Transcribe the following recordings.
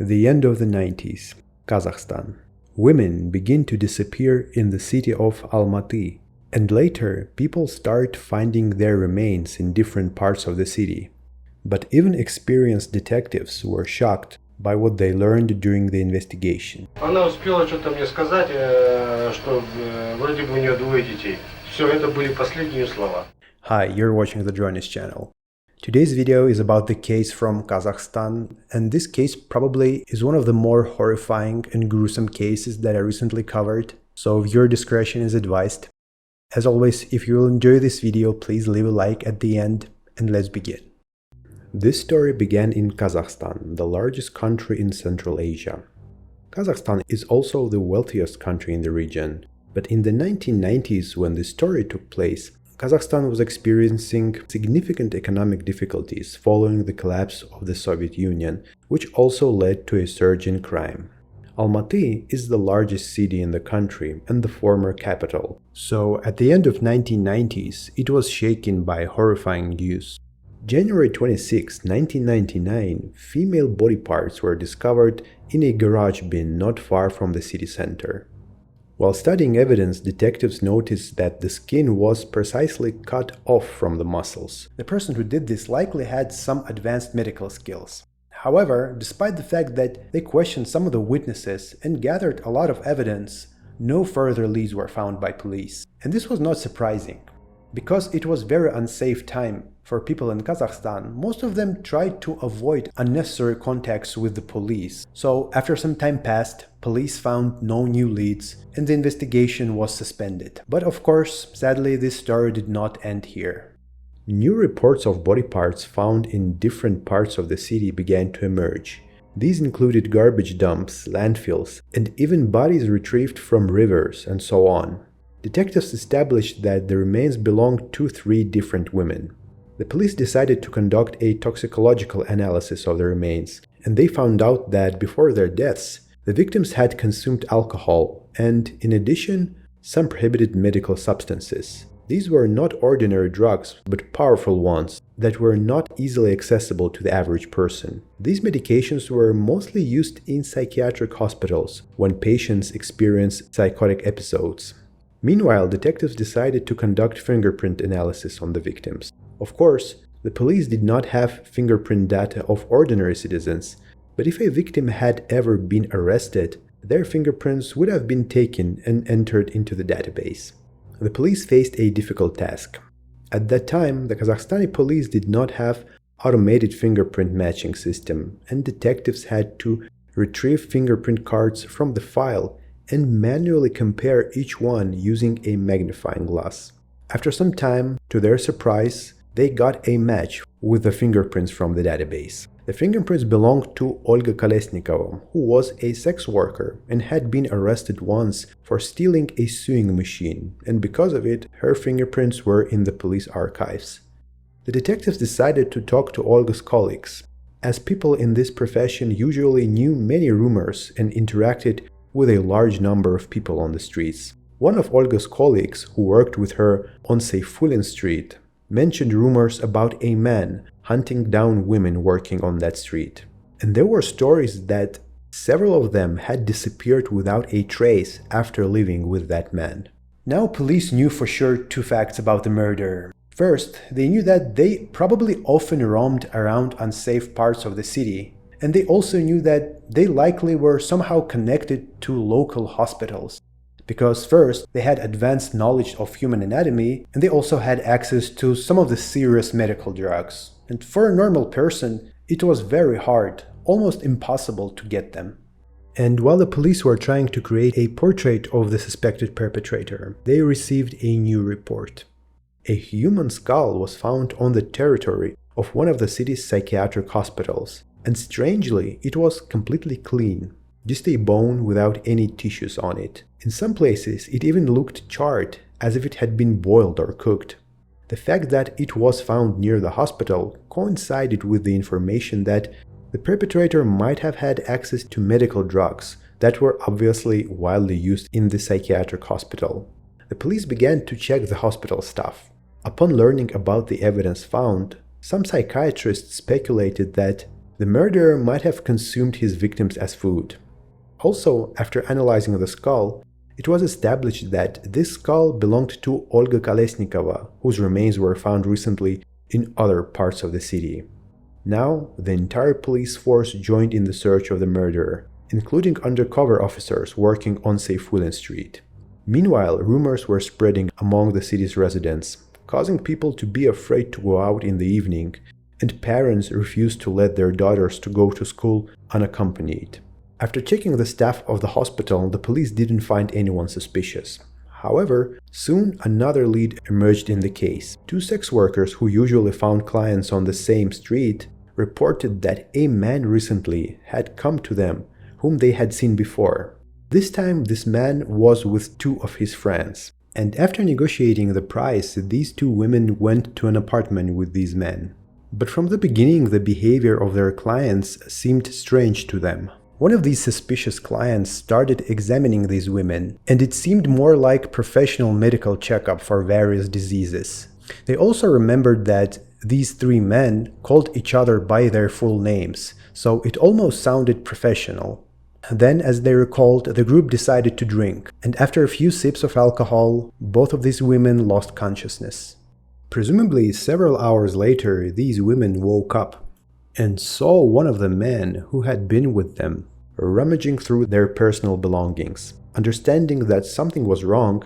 The end of the 90s, Kazakhstan. Women begin to disappear in the city of Almaty, and later people start finding their remains in different parts of the city. But even experienced detectives were shocked by what they learned during the investigation. Она успела что-то мне сказать, что вроде бы у нее двое детей. Все, это были последние слова. Hi, you're watching the Journalist channel. Today's video is about the case from Kazakhstan, and this case probably is one of the more horrifying and gruesome cases that I recently covered, so viewer discretion is advised. As always, if you will enjoy this video, please leave a like at the end, and let's begin. This story began in Kazakhstan, the largest country in Central Asia. Kazakhstan is also the wealthiest country in the region, but in the 1990s, when this story took place, Kazakhstan was experiencing significant economic difficulties following the collapse of the Soviet Union, which also led to a surge in crime. Almaty is the largest city in the country and the former capital, so at the end of 1990s, it was shaken by horrifying news. January 26, 1999, female body parts were discovered in a garage bin not far from the city center. While studying evidence, detectives noticed that the skin was precisely cut off from the muscles. The person who did this likely had some advanced medical skills. However, despite the fact that they questioned some of the witnesses and gathered a lot of evidence, no further leads were found by police. And this was not surprising. Because it was very unsafe time for people in Kazakhstan, most of them tried to avoid unnecessary contacts with the police. So after some time passed, police found no new leads and the investigation was suspended. But of course, sadly, this story did not end here. New reports of body parts found in different parts of the city began to emerge. These included garbage dumps, landfills, and even bodies retrieved from rivers and so on. Detectives established that the remains belonged to 3 different women. The police decided to conduct a toxicological analysis of the remains, and they found out that before their deaths, the victims had consumed alcohol and, in addition, some prohibited medical substances. These were not ordinary drugs, but powerful ones that were not easily accessible to the average person. These medications were mostly used in psychiatric hospitals when patients experience psychotic episodes. Meanwhile, detectives decided to conduct fingerprint analysis on the victims. Of course, the police did not have fingerprint data of ordinary citizens, but if a victim had ever been arrested, their fingerprints would have been taken and entered into the database. The police faced a difficult task. At that time, the Kazakhstani police did not have automated fingerprint matching system, and detectives had to retrieve fingerprint cards from the file and manually compare each one using a magnifying glass. After some time, to their surprise, they got a match with the fingerprints from the database. The fingerprints belonged to Olga Kolesnikova, who was a sex worker and had been arrested once for stealing a sewing machine, and because of it, her fingerprints were in the police archives. The detectives decided to talk to Olga's colleagues, as people in this profession usually knew many rumors and interacted with a large number of people on the streets. One of Olga's colleagues, who worked with her on Sayfulin Street, mentioned rumors about a man hunting down women working on that street. And there were stories that several of them had disappeared without a trace after living with that man. Now police knew for sure 2 facts about the murder. First, they knew that they probably often roamed around unsafe parts of the city, and they also knew that they likely were somehow connected to local hospitals. Because first, they had advanced knowledge of human anatomy, and they also had access to some of the serious medical drugs. And for a normal person, it was very hard, almost impossible to get them. And while the police were trying to create a portrait of the suspected perpetrator, they received a new report. A human skull was found on the territory of one of the city's psychiatric hospitals. And strangely, it was completely clean, just a bone without any tissues on it. In some places, it even looked charred, as if it had been boiled or cooked. The fact that it was found near the hospital coincided with the information that the perpetrator might have had access to medical drugs that were obviously widely used in the psychiatric hospital. The police began to check the hospital staff. Upon learning about the evidence found, some psychiatrists speculated that The murderer might have consumed his victims as food. Also, after analyzing the skull, it was established that this skull belonged to Olga Kolesnikova, whose remains were found recently in other parts of the city. Now, the entire police force joined in the search of the murderer, including undercover officers working on Seyfuddin Street. Meanwhile, rumors were spreading among the city's residents, causing people to be afraid to go out in the evening, and parents refused to let their daughters to go to school unaccompanied. After checking the staff of the hospital, the police didn't find anyone suspicious. However, soon another lead emerged in the case. Two sex workers who usually found clients on the same street reported that a man recently had come to them whom they had seen before. This time, this man was with two of his friends. And after negotiating the price, these two women went to an apartment with these men. But from the beginning, the behavior of their clients seemed strange to them. One of these suspicious clients started examining these women, and it seemed more like professional medical checkup for various diseases. They also remembered that these three men called each other by their full names, so it almost sounded professional. Then, as they recalled, the group decided to drink, and after a few sips of alcohol, both of these women lost consciousness. Presumably, several hours later, these women woke up and saw one of the men who had been with them rummaging through their personal belongings. Understanding that something was wrong,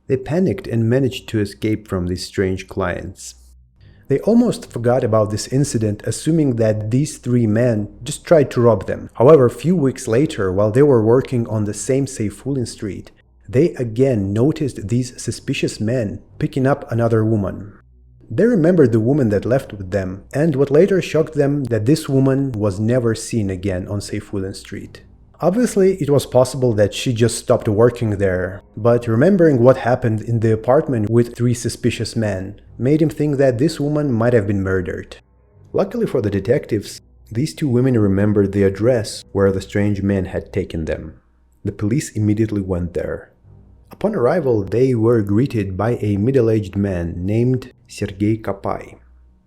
they panicked and managed to escape from these strange clients. They almost forgot about this incident, assuming that these three men just tried to rob them. However, a few weeks later, while they were working on the same Seyfuddin Street, they again noticed these suspicious men picking up another woman. They remembered the woman that left with them, and what later shocked them that this woman was never seen again on Seyfuddin Street. Obviously, it was possible that she just stopped working there, but remembering what happened in the apartment with three suspicious men made him think that this woman might have been murdered. Luckily for the detectives, these two women remembered the address where the strange man had taken them. The police immediately went there. Upon arrival, they were greeted by a middle-aged man named Sergei Kapai.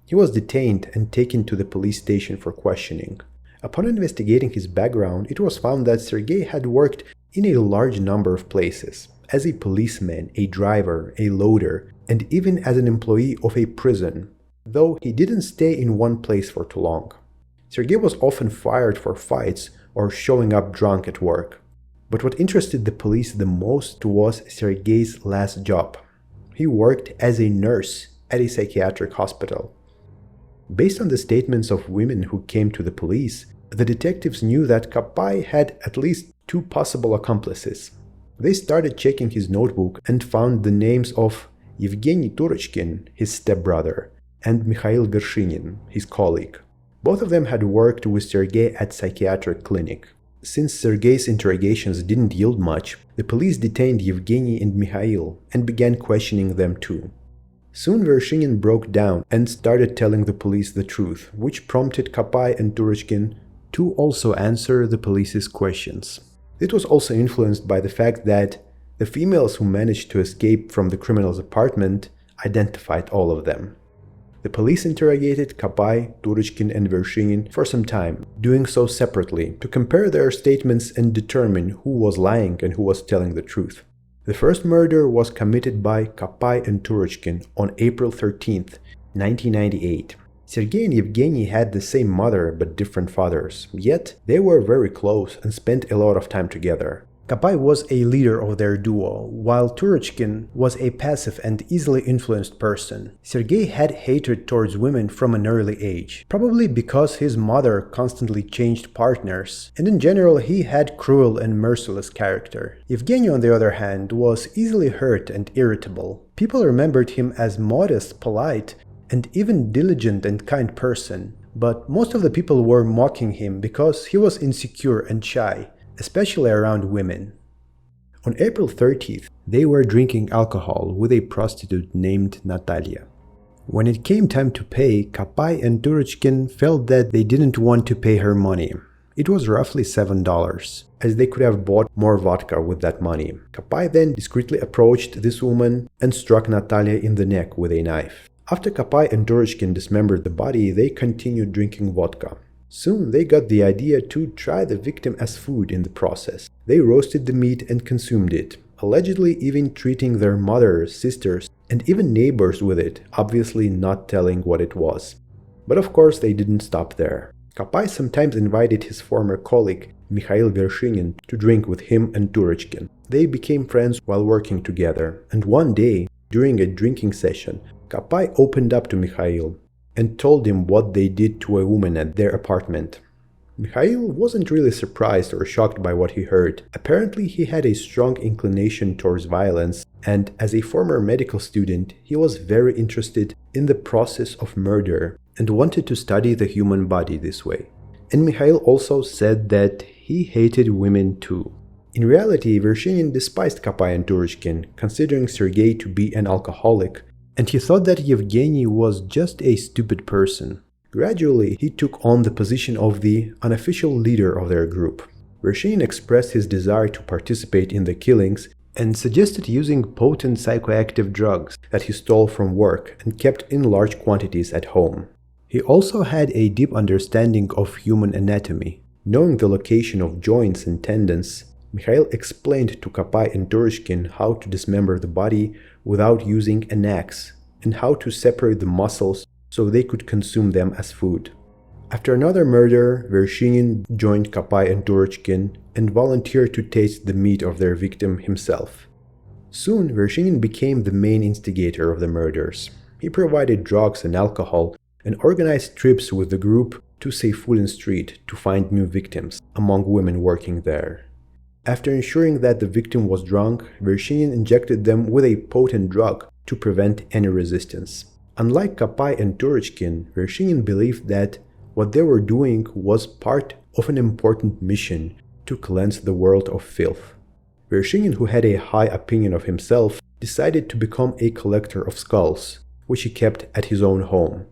He was detained and taken to the police station for questioning. Upon investigating his background, it was found that Sergei had worked in a large number of places, as a policeman, a driver, a loader, and even as an employee of a prison, though he didn't stay in one place for too long. Sergei was often fired for fights or showing up drunk at work. But what interested the police the most was Sergei's last job. He worked as a nurse at a psychiatric hospital. Based on the statements of women who came to the police, the detectives knew that Kapai had at least two possible accomplices. They started checking his notebook and found the names of Evgeny Turechkin, his stepbrother, and Mikhail Vershinin, his colleague. Both of them had worked with Sergei at psychiatric clinic. Since Sergei's interrogations didn't yield much, the police detained Evgeny and Mikhail and began questioning them too. Soon Vershinin broke down and started telling the police the truth, which prompted Kapai and Turechkin to also answer the police's questions. It was also influenced by the fact that the females who managed to escape from the criminal's apartment identified all of them. The police interrogated Kapai, Turechkin, and Vershinin for some time, doing so separately to compare their statements and determine who was lying and who was telling the truth. The first murder was committed by Kapai and Turechkin on April 13, 1998. Sergei and Evgeny had the same mother but different fathers, yet they were very close and spent a lot of time together. Kapai was a leader of their duo, while Turechkin was a passive and easily influenced person. Sergei had hatred towards women from an early age, probably because his mother constantly changed partners, and in general he had cruel and merciless character. Evgeny, on the other hand, was easily hurt and irritable. People remembered him as modest, polite, and even diligent and kind person, but most of the people were mocking him because he was insecure and shy, especially around women. On April 30th, they were drinking alcohol with a prostitute named Natalia. When it came time to pay, Kapai and Turechkin felt that they didn't want to pay her money. It was roughly $7, as they could have bought more vodka with that money. Kapai then discreetly approached this woman and struck Natalia in the neck with a knife. After Kapai and Turechkin dismembered the body, they continued drinking vodka. Soon they got the idea to try the victim as food in the process. They roasted the meat and consumed it, allegedly even treating their mothers, sisters, and even neighbors with it, obviously not telling what it was. But of course they didn't stop there. Kopay sometimes invited his former colleague, Mikhail Vershinin, to drink with him and Turechkin. They became friends while working together, and one day, during a drinking session, Kopay opened up to Mikhail and told him what they did to a woman at their apartment. Mikhail wasn't really surprised or shocked by what he heard. Apparently he had a strong inclination towards violence, and as a former medical student, he was very interested in the process of murder and wanted to study the human body this way. And Mikhail also said that he hated women too. In reality, Vershinin despised Kopay and Turechkin, considering Sergei to be an alcoholic, and he thought that Yevgeny was just a stupid person. Gradually, he took on the position of the unofficial leader of their group. Vershinin expressed his desire to participate in the killings and suggested using potent psychoactive drugs that he stole from work and kept in large quantities at home. He also had a deep understanding of human anatomy. Knowing the location of joints and tendons, Mikhail explained to Kopay and Turechkin how to dismember the body without using an axe, and how to separate the muscles so they could consume them as food. After another murder, Vershinin joined Kopay and Turechkin and volunteered to taste the meat of their victim himself. Soon, Vershinin became the main instigator of the murders. He provided drugs and alcohol and organized trips with the group to Seyfulin Street to find new victims among women working there. After ensuring that the victim was drunk, Vershinin injected them with a potent drug to prevent any resistance. Unlike Kopay and Turechkin, Vershinin believed that what they were doing was part of an important mission to cleanse the world of filth. Vershinin, who had a high opinion of himself, decided to become a collector of skulls, which he kept at his own home.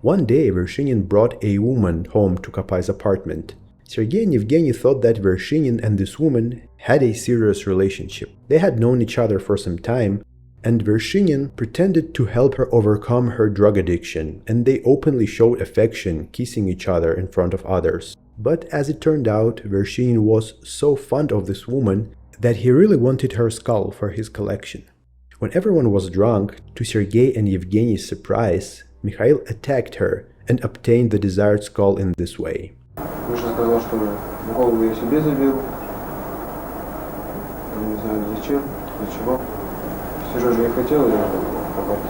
One day, Vershinin brought a woman home to Kopay's apartment. Sergei and Yevgeny thought that Vershinin and this woman had a serious relationship. They had known each other for some time, and Vershinin pretended to help her overcome her drug addiction, and they openly showed affection, kissing each other in front of others. But as it turned out, Vershinin was so fond of this woman that he really wanted her skull for his collection. When everyone was drunk, to Sergei and Yevgeny's surprise, Mikhail attacked her and obtained the desired skull in this way. Миша сказал, что голову я себе забил. Не знаю зачем, для чего. Сережа не хотел я копать.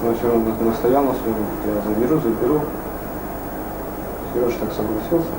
Но все равно настоял на своем. Я заберу. Сережа так согласился.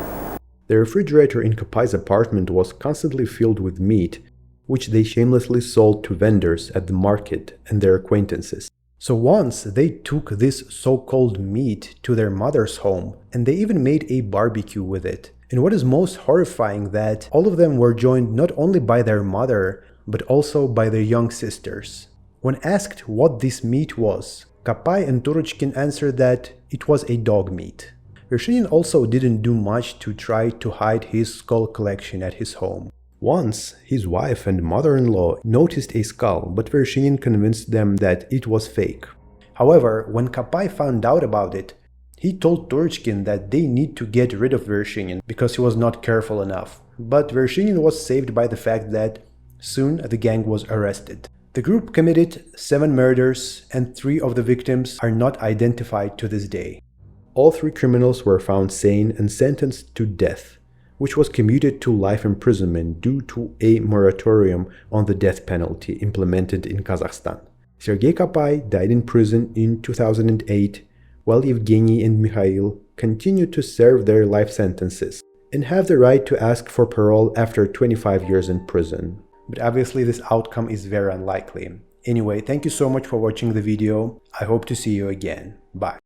The refrigerator in Kopay's apartment was constantly filled with meat, which they shamelessly sold to vendors at the market and their acquaintances. So once they took this so-called meat to their mother's home, and they even made a barbecue with it. And what is most horrifying, that all of them were joined not only by their mother, but also by their young sisters. When asked what this meat was, Kopay and Turechkin answered that it was a dog meat. Vershinin also didn't do much to try to hide his skull collection at his home. Once, his wife and mother-in-law noticed a skull, but Vershinin convinced them that it was fake. However, when Kopay found out about it, he told Turechkin that they need to get rid of Vershinin because he was not careful enough. But Vershinin was saved by the fact that soon the gang was arrested. The group committed 7 murders, and 3 of the victims are not identified to this day. All 3 criminals were found sane and sentenced to death, which was commuted to life imprisonment due to a moratorium on the death penalty implemented in Kazakhstan. Sergei Kopay died in prison in 2008, while Yevgeny and Mikhail continued to serve their life sentences and have the right to ask for parole after 25 years in prison. But obviously this outcome is very unlikely. Anyway, thank you so much for watching the video. I hope to see you again. Bye.